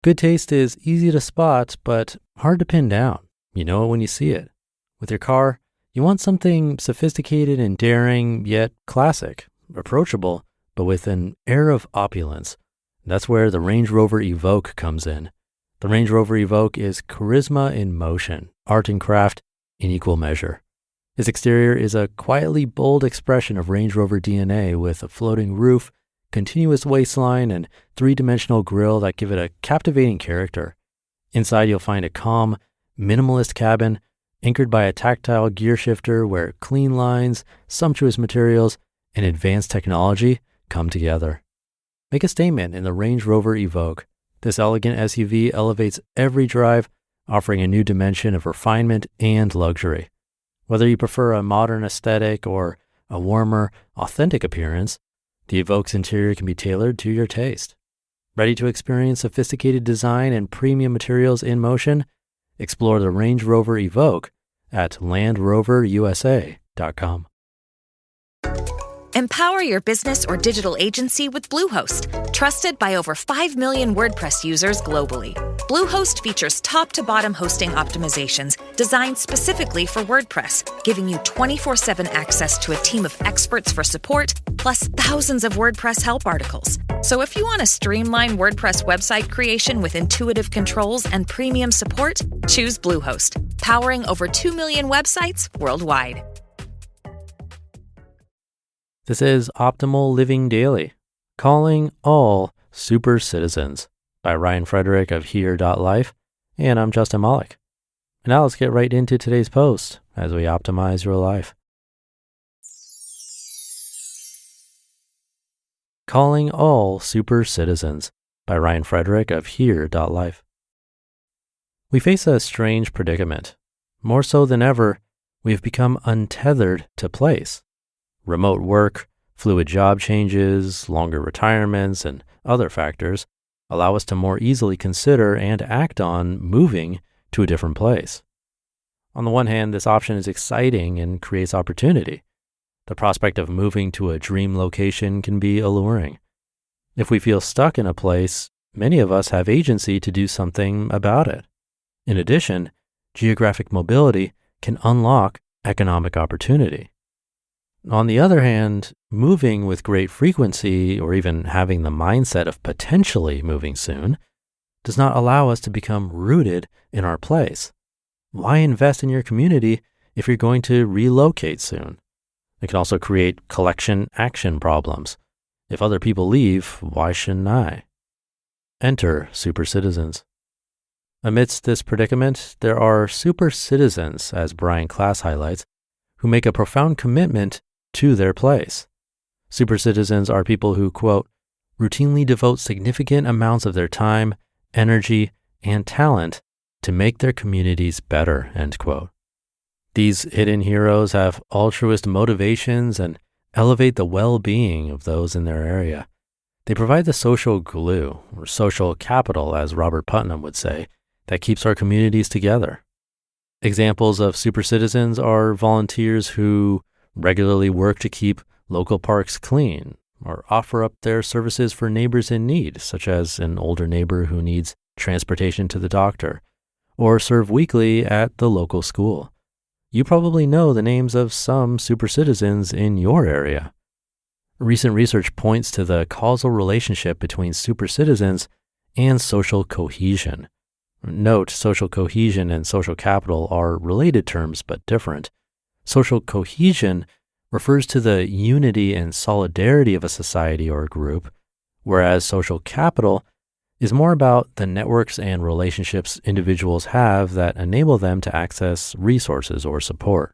Good taste is easy to spot, but hard to pin down. You know it when you see it. With your car, you want something sophisticated and daring, yet classic, approachable, but with an air of opulence. That's where the Range Rover Evoque comes in. The Range Rover Evoque is charisma in motion, art and craft in equal measure. Its exterior is a quietly bold expression of Range Rover DNA with a floating roof, continuous waistline, and three-dimensional grille that give it a captivating character. Inside, you'll find a calm, minimalist cabin anchored by a tactile gear shifter where clean lines, sumptuous materials, and advanced technology come together. Make a statement in the Range Rover Evoque. This elegant SUV elevates every drive, offering a new dimension of refinement and luxury. Whether you prefer a modern aesthetic or a warmer, authentic appearance, the Evoque's interior can be tailored to your taste. Ready to experience sophisticated design and premium materials in motion? Explore the Range Rover Evoque at LandRoverUSA.com. Empower your business or digital agency with Bluehost, trusted by over 5 million WordPress users globally. Bluehost features top-to-bottom hosting optimizations designed specifically for WordPress, giving you 24/7 access to a team of experts for support, plus thousands of WordPress help articles. So if you want to streamline WordPress website creation with intuitive controls and premium support, choose Bluehost, powering over 2 million websites worldwide. This is Optimal Living Daily, calling all super citizens by Ryan Frederick of Here.life, and I'm Justin Malik. Now let's get right into today's post as we optimize your life. Calling all super citizens by Ryan Frederick of Here.life. We face a strange predicament. More so than ever, we have become untethered to place. Remote work, fluid job changes, longer retirements, and other factors allow us to more easily consider and act on moving to a different place. On the one hand, this option is exciting and creates opportunity. The prospect of moving to a dream location can be alluring. If we feel stuck in a place, many of us have agency to do something about it. In addition, geographic mobility can unlock economic opportunity. On the other hand, moving with great frequency or even having the mindset of potentially moving soon does not allow us to become rooted in our place. Why invest in your community if you're going to relocate soon? It can also create collection action problems. If other people leave, why shouldn't I? Enter Supercitizens. Amidst this predicament, there are supercitizens, as Brian Klass highlights, who make a profound commitment to their place. Supercitizens are people who, quote, routinely devote significant amounts of their time, energy, and talent to make their communities better, end quote. These hidden heroes have altruist motivations and elevate the well-being of those in their area. They provide the social glue, or social capital, as Robert Putnam would say, that keeps our communities together. Examples of supercitizens are volunteers who regularly work to keep local parks clean, or offer up their services for neighbors in need, such as an older neighbor who needs transportation to the doctor, or serve weekly at the local school. You probably know the names of some supercitizens in your area. Recent research points to the causal relationship between supercitizens and social cohesion. Note, social cohesion and social capital are related terms but different. Social cohesion refers to the unity and solidarity of a society or a group, whereas social capital is more about the networks and relationships individuals have that enable them to access resources or support.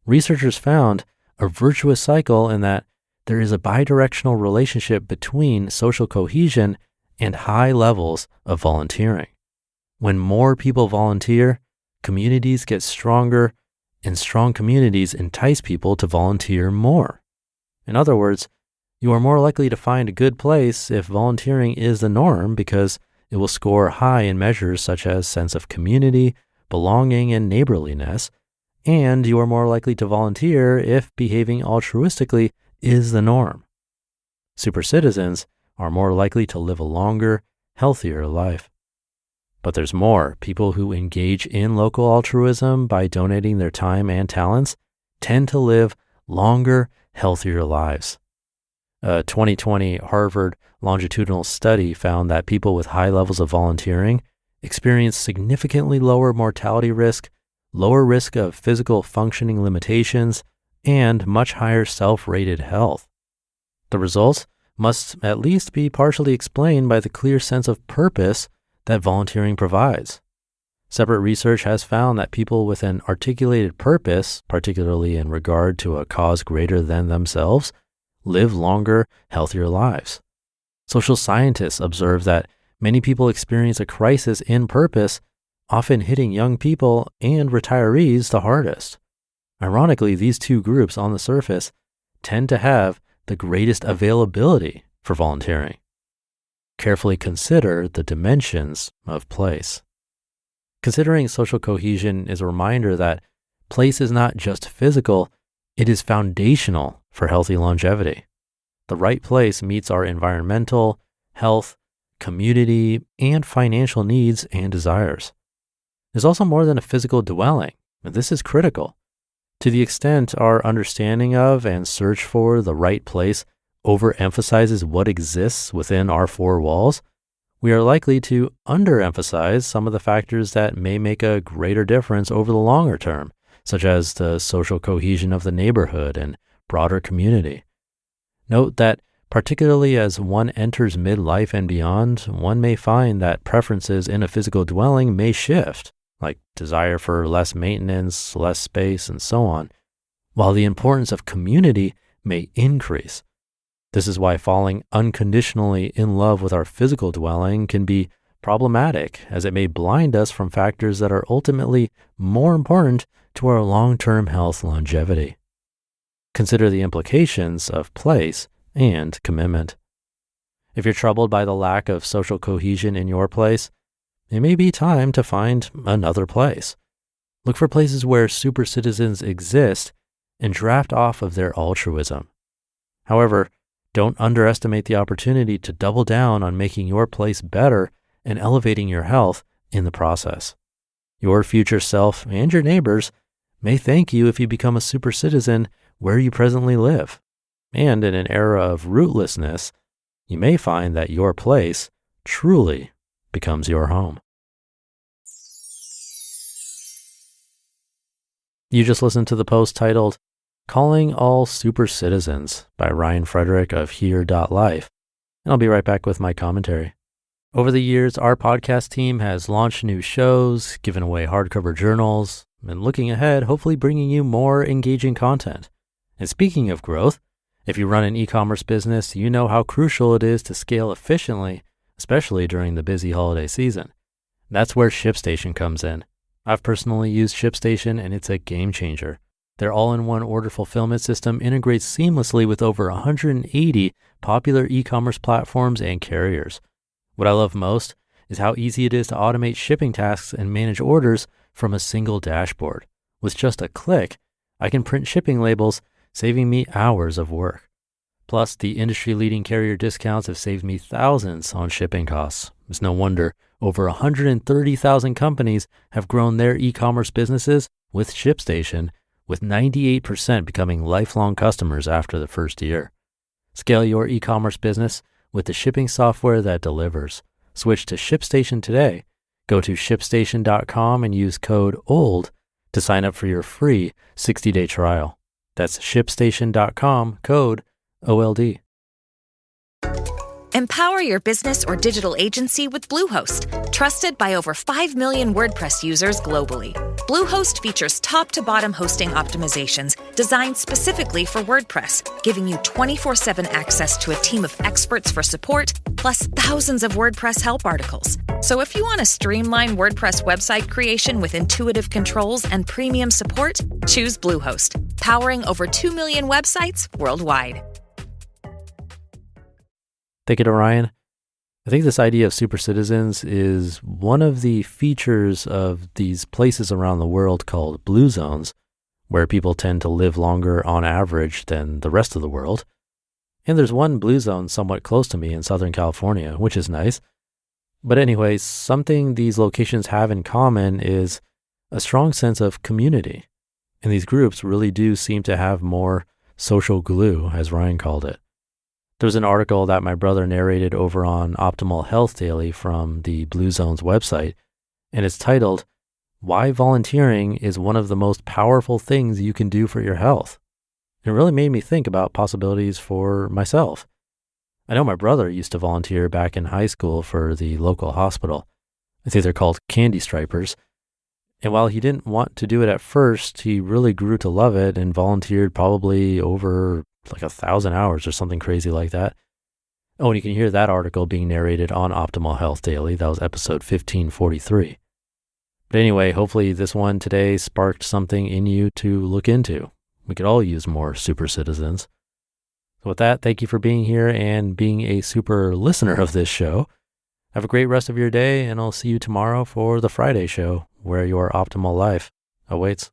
Researchers found a virtuous cycle in that there is a bidirectional relationship between social cohesion and high levels of volunteering. When more people volunteer, communities get stronger, and strong communities entice people to volunteer more. In other words, you are more likely to find a good place if volunteering is the norm because it will score high in measures such as sense of community, belonging, and neighborliness, and you are more likely to volunteer if behaving altruistically is the norm. Supercitizens are more likely to live a longer, healthier life. But there's more. People who engage in local altruism by donating their time and talents tend to live longer, healthier lives. A 2020 Harvard longitudinal study found that people with high levels of volunteering experience significantly lower mortality risk, lower risk of physical functioning limitations, and much higher self-rated health. The results must at least be partially explained by the clear sense of purpose that volunteering provides. Separate research has found that people with an articulated purpose, particularly in regard to a cause greater than themselves, live longer, healthier lives. Social scientists observe that many people experience a crisis in purpose, often hitting young people and retirees the hardest. Ironically, these two groups on the surface tend to have the greatest availability for volunteering. Carefully consider the dimensions of place. Considering social cohesion is a reminder that place is not just physical, it is foundational for healthy longevity. The right place meets our environmental, health, community, and financial needs and desires. There's also more than a physical dwelling, and this is critical. To the extent our understanding of and search for the right place overemphasizes what exists within our four walls, we are likely to underemphasize some of the factors that may make a greater difference over the longer term, such as the social cohesion of the neighborhood and broader community. Note that particularly as one enters midlife and beyond, one may find that preferences in a physical dwelling may shift, like desire for less maintenance, less space, and so on, while the importance of community may increase. This is why falling unconditionally in love with our physical dwelling can be problematic, as it may blind us from factors that are ultimately more important to our long-term health longevity. Consider the implications of place and commitment. If you're troubled by the lack of social cohesion in your place, it may be time to find another place. Look for places where supercitizens exist and draft off of their altruism. However, don't underestimate the opportunity to double down on making your place better and elevating your health in the process. Your future self and your neighbors may thank you if you become a supercitizen where you presently live. And in an era of rootlessness, you may find that your place truly becomes your home. You just listened to the post titled, Calling All Supercitizens by Ryan Frederick of Here.life, and I'll be right back with my commentary. Over the years, our podcast team has launched new shows, given away hardcover journals, and looking ahead, hopefully bringing you more engaging content. And speaking of growth, if you run an e-commerce business, you know how crucial it is to scale efficiently, especially during the busy holiday season. That's where ShipStation comes in. I've personally used ShipStation, and it's a game changer. Their all-in-one order fulfillment system integrates seamlessly with over 180 popular e-commerce platforms and carriers. What I love most is how easy it is to automate shipping tasks and manage orders from a single dashboard. With just a click, I can print shipping labels, saving me hours of work. Plus, the industry-leading carrier discounts have saved me thousands on shipping costs. It's no wonder over 130,000 companies have grown their e-commerce businesses with ShipStation, with 98% becoming lifelong customers after the first year. Scale your e-commerce business with the shipping software that delivers. Switch to ShipStation today. Go to ShipStation.com and use code OLD to sign up for your free 60-day trial. That's ShipStation.com, code OLD. Empower your business or digital agency with Bluehost, trusted by over 5 million WordPress users globally. Bluehost features top-to-bottom hosting optimizations designed specifically for WordPress, giving you 24/7 access to a team of experts for support, plus thousands of WordPress help articles. So if you want to streamline WordPress website creation with intuitive controls and premium support, choose Bluehost, powering over 2 million websites worldwide. Thank you to Ryan. I think this idea of supercitizens is one of the features of these places around the world called blue zones, where people tend to live longer on average than the rest of the world. And there's one blue zone somewhat close to me in Southern California, which is nice. But anyway, something these locations have in common is a strong sense of community. And these groups really do seem to have more social glue, as Ryan called it. There was an article that my brother narrated over on Optimal Health Daily from the Blue Zone's website, and it's titled, "Why Volunteering is One of the Most Powerful Things You Can Do for Your Health." It really made me think about possibilities for myself. I know my brother used to volunteer back in high school for the local hospital. I think they're called candy stripers. And while he didn't want to do it at first, he really grew to love it and volunteered probably over like 1,000 hours or something crazy like that. Oh, and you can hear that article being narrated on Optimal Health Daily. That was episode 1543. But anyway, hopefully this one today sparked something in you to look into. We could all use more super citizens. So with that, thank you for being here and being a super listener of this show. Have a great rest of your day, and I'll see you tomorrow for the Friday show, where your optimal life awaits.